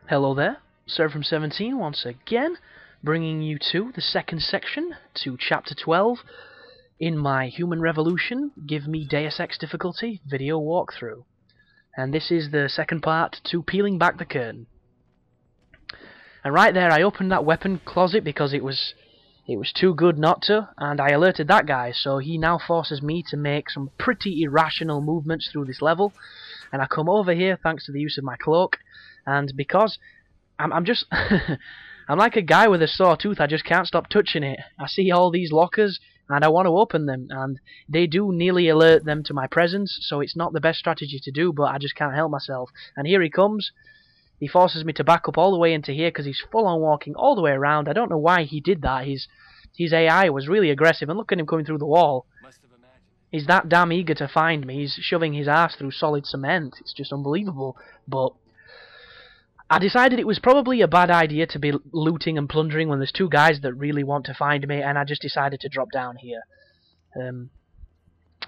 Hello there, Sir from 17 once again, bringing you to the second section, to Chapter 12, in my Human Revolution Give Me Deus Ex difficulty video walkthrough. And this is the second part to peeling back the curtain. And right there I opened that weapon closet because it was too good not to, and I alerted that guy, so he now forces me to make some pretty irrational movements through this level. And I come over here thanks to the use of my cloak, and because I'm just I'm like a guy with a sore tooth, I just can't stop touching it. I see all these lockers and I want to open them, and they do nearly alert them to my presence, so it's not the best strategy to do, but I just can't help myself. And here he comes. He forces me to back up all the way into here because he's full on walking all the way around. I don't know why he did that. His AI was really aggressive, and look at him coming through the wall. He's that damn eager to find me. He's shoving his ass through solid cement. It's just unbelievable. But I decided it was probably a bad idea to be looting and plundering when there's two guys that really want to find me, and I just decided to drop down here.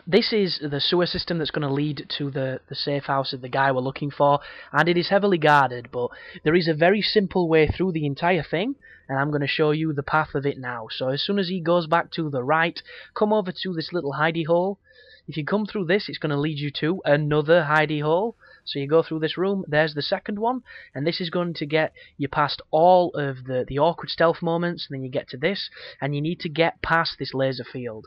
This is the sewer system that's going to lead to the safe house of the guy we're looking for, and it is heavily guarded, but there is a very simple way through the entire thing, and I'm going to show you the path of it now. So as soon as he goes back to the right, come over to this little hidey hole. If you come through this, it's going to lead you to another hidey hole. So you go through this room, there's the second one, and this is going to get you past all of the awkward stealth moments, and then you get to this, and you need to get past this laser field.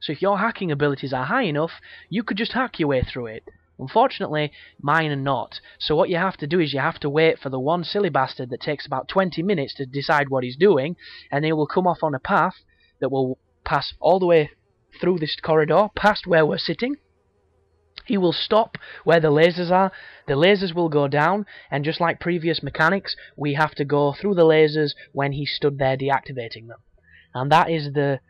So if your hacking abilities are high enough, you could just hack your way through it. Unfortunately, mine are not. So what you have to do is you have to wait for the one silly bastard that takes about 20 minutes to decide what he's doing, and he will come off on a path that will pass all the way through this corridor, past where we're sitting. He will stop where the lasers are, the lasers will go down, and just like previous mechanics, we have to go through the lasers when he stood there deactivating them. And that is the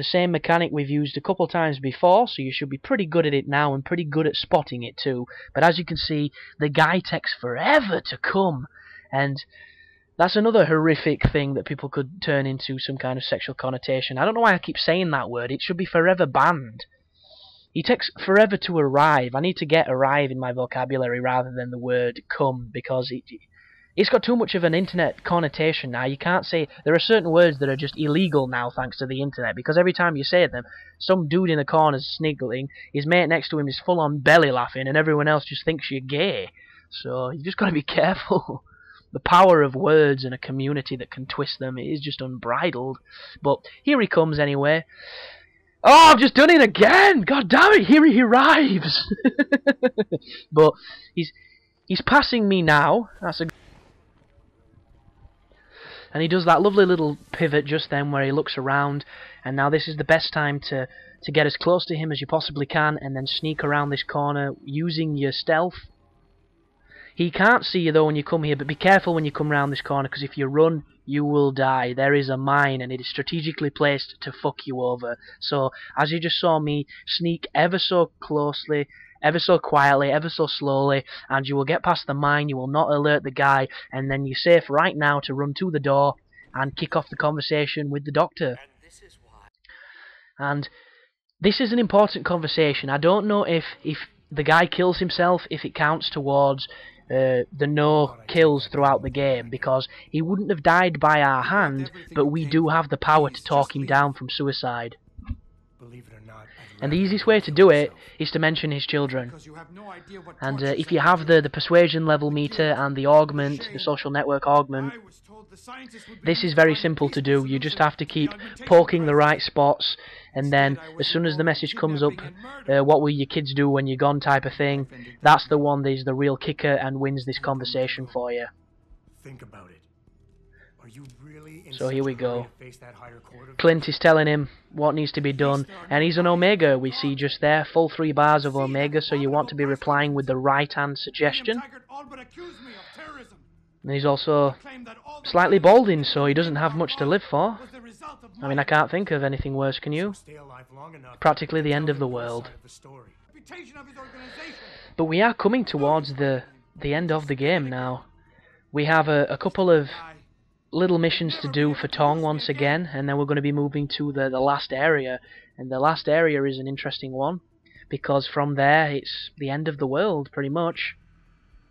same mechanic we've used a couple times before, so you should be pretty good at it now and pretty good at spotting it too. But as you can see, the guy takes forever to come, and that's another horrific thing that people could turn into some kind of sexual connotation. I don't know why I keep saying that word. It should be forever banned. He takes forever to arrive. I need to get arrive in my vocabulary rather than the word come, because it's got too much of an internet connotation now. You can't say... There are certain words that are just illegal now thanks to the internet, because every time you say them, some dude in the corner's sniggling, his mate next to him is full on belly laughing, and everyone else just thinks you're gay. So you just got to be careful. The power of words in a community that can twist them is just unbridled. But here he comes anyway. Oh, I've just done it again! God damn it, here he arrives! But he's passing me now. That's a... And he does that lovely little pivot just then where he looks around, and now this is the best time to get as close to him as you possibly can and then sneak around this corner using your stealth. He can't see you though when you come here, but be careful when you come around this corner, because if you run, you will die. There is a mine, and it is strategically placed to fuck you over. So, as you just saw me sneak ever so closely, ever so quietly, ever so slowly, and you will get past the mine, you will not alert the guy, and then you're safe right now to run to the door and kick off the conversation with the doctor. And this is an important conversation. I don't know if the guy kills himself, if it counts towards the no kills throughout the game, because he wouldn't have died by our hand, but we do have the power to talk him down from suicide. And the easiest way to do it is to mention his children. And if you have the persuasion level meter and the augment, the social network augment, this is very simple to do. You just have to keep poking the right spots, and then as soon as the message comes up, what will your kids do when you're gone type of thing, that's the one that is the real kicker and wins this conversation for you. Think about it. Are you really so here we go. Clint is telling him what needs to be done, and he's an Omega, we see just there, full 3 bars of Omega, so you want to be replying with the right hand suggestion. And he's also slightly balding, so he doesn't have much to live for. I mean, I can't think of anything worse, can you? Practically the end of the world. But we are coming towards the end of the game now. We have a couple of little missions to do for Tong once again, and then we're going to be moving to the last area. And the last area is an interesting one, because from there it's the end of the world, pretty much.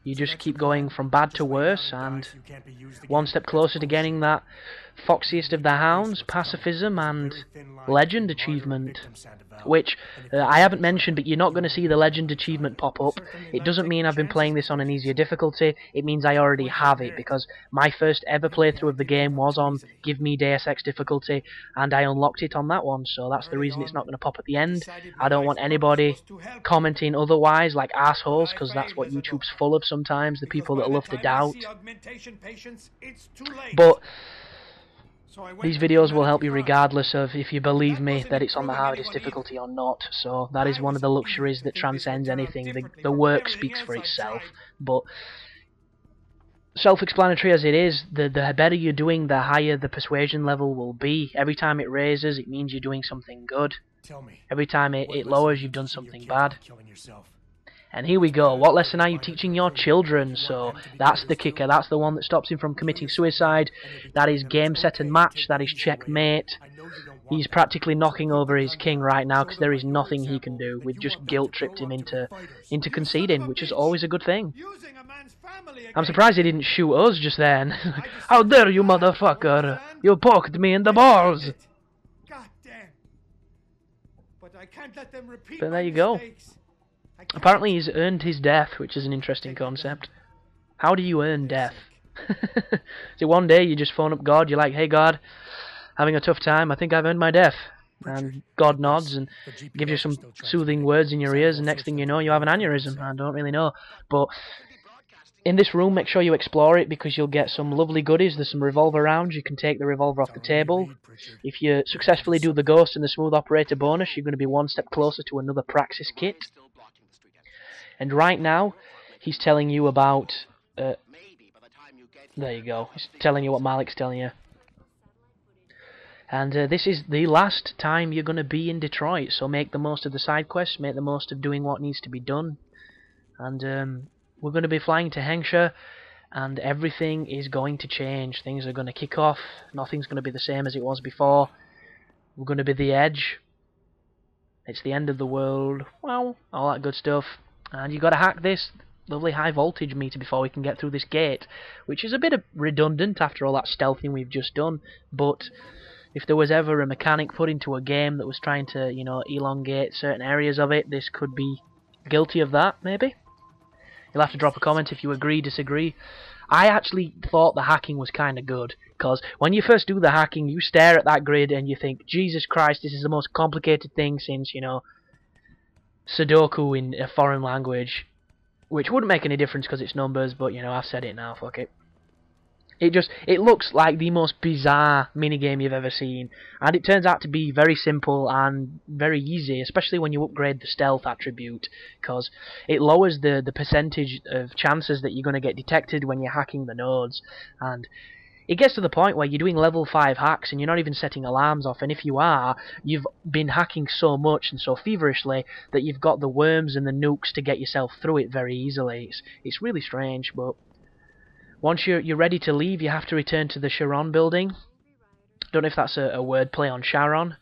You just keep going from bad to worse, and one step closer to getting that Foxiest of the Hounds, Pacifism, and Legend achievement. Which, I haven't mentioned, but you're not going to see the Legend achievement pop up. It doesn't mean I've been playing this on an easier difficulty, it means I already have it, because my first ever playthrough of the game was on Give Me Deus Ex difficulty, and I unlocked it on that one, so that's the reason it's not going to pop at the end. I don't want anybody commenting otherwise, like assholes, because that's what YouTube's full of sometimes, the people that love to doubt. But these videos will help you regardless of if you believe me that it's on the hardest difficulty or not, so that is one of the luxuries that transcends anything. The work speaks for itself, but self-explanatory as it is, the better you're doing, the higher the persuasion level will be. Every time it raises, it means you're doing something good. Every time it lowers, you've done something bad. And here we go. What lesson are you teaching your children? So that's the kicker. That's the one that stops him from committing suicide. That is game, set and match. That is checkmate. He's practically knocking over his king right now because there is nothing he can do. We've just guilt-tripped him into conceding, which is always a good thing. I'm surprised he didn't shoot us just then. How dare you, motherfucker! You poked me in the balls! But there you go. Apparently he's earned his death, which is an interesting concept. How do you earn death? So one day you just phone up God, you're like, hey God, having a tough time, I think I've earned my death. And God nods and gives you some soothing words in your ears, and next thing you know you have an aneurysm. I don't really know. But in this room, make sure you explore it, because you'll get some lovely goodies. There's some revolver rounds. You can take the revolver off the table. If you successfully do the Ghost and the Smooth Operator bonus, you're going to be one step closer to another Praxis kit. And right now, he's telling you about... there you go. He's telling you what Malik's telling you. And this is the last time you're going to be in Detroit, so make the most of the side quests, make the most of doing what needs to be done. And we're going to be flying to Hampshire, and everything is going to change. Things are going to kick off. Nothing's going to be the same as it was before. We're going to be the edge. It's the end of the world. Wow, all that good stuff. And you've got to hack this lovely high voltage meter before we can get through this gate, which is a bit redundant after all that stealthing we've just done, but if there was ever a mechanic put into a game that was trying to, you know, elongate certain areas of it, this could be guilty of that, maybe? You'll have to drop a comment if you agree, disagree. I actually thought the hacking was kind of good, because when you first do the hacking, you stare at that grid and you think, Jesus Christ, this is the most complicated thing since, you know, Sudoku in a foreign language, which wouldn't make any difference because it's numbers, but you know, I've said it now, fuck it. It looks like the most bizarre minigame you've ever seen, and it turns out to be very simple and very easy, especially when you upgrade the stealth attribute, because it lowers the percentage of chances that you're going to get detected when you're hacking the nodes, and it gets to the point where you're doing level 5 hacks and you're not even setting alarms off, and if you are, you've been hacking so much and so feverishly that you've got the worms and the nukes to get yourself through it very easily. It's really strange, but once you're ready to leave, you have to return to the Sharon building. Don't know if that's a wordplay on Sharon,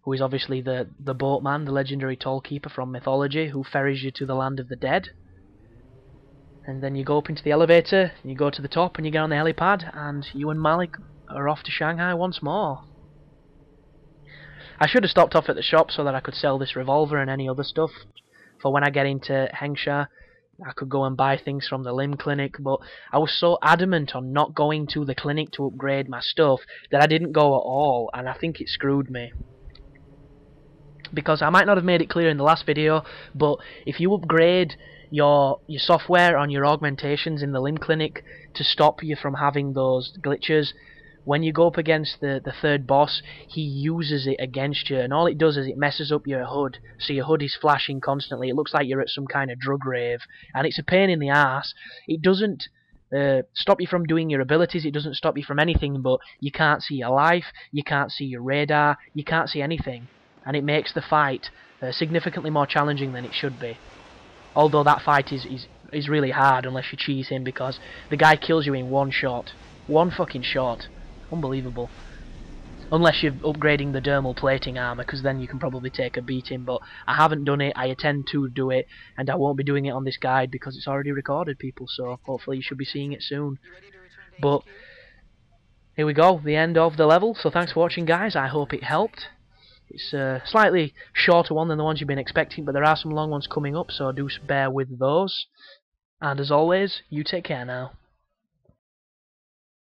who is obviously the boatman, the legendary tollkeeper from mythology, who ferries you to the land of the dead. And then you go up into the elevator, and you go to the top, and you get on the helipad, and you and Malik are off to Shanghai once more. I should have stopped off at the shop so that I could sell this revolver and any other stuff for when I get into Hengsha. I could go and buy things from the limb clinic, but I was so adamant on not going to the clinic to upgrade my stuff that I didn't go at all, and I think it screwed me. Because I might not have made it clear in the last video, but if you upgrade your software on your augmentations in the limb clinic to stop you from having those glitches, when you go up against the third boss, he uses it against you, and all it does is it messes up your HUD, so your HUD is flashing constantly. It looks like you're at some kind of drug rave, and it's a pain in the ass. It doesn't stop you from doing your abilities, it doesn't stop you from anything, but you can't see your life, you can't see your radar, you can't see anything, and it makes the fight significantly more challenging than it should be. Although that fight is really hard unless you cheese him, because the guy kills you in one shot. One fucking shot. Unbelievable. Unless you're upgrading the dermal plating armor, because then you can probably take a beating, but I haven't done it, I intend to do it, and I won't be doing it on this guide because it's already recorded, people, so hopefully you should be seeing it soon. But here we go, the end of the level, so thanks for watching, guys. I hope it helped. It's a slightly shorter one than the ones you've been expecting, but there are some long ones coming up, so do bear with those. And as always, you take care now.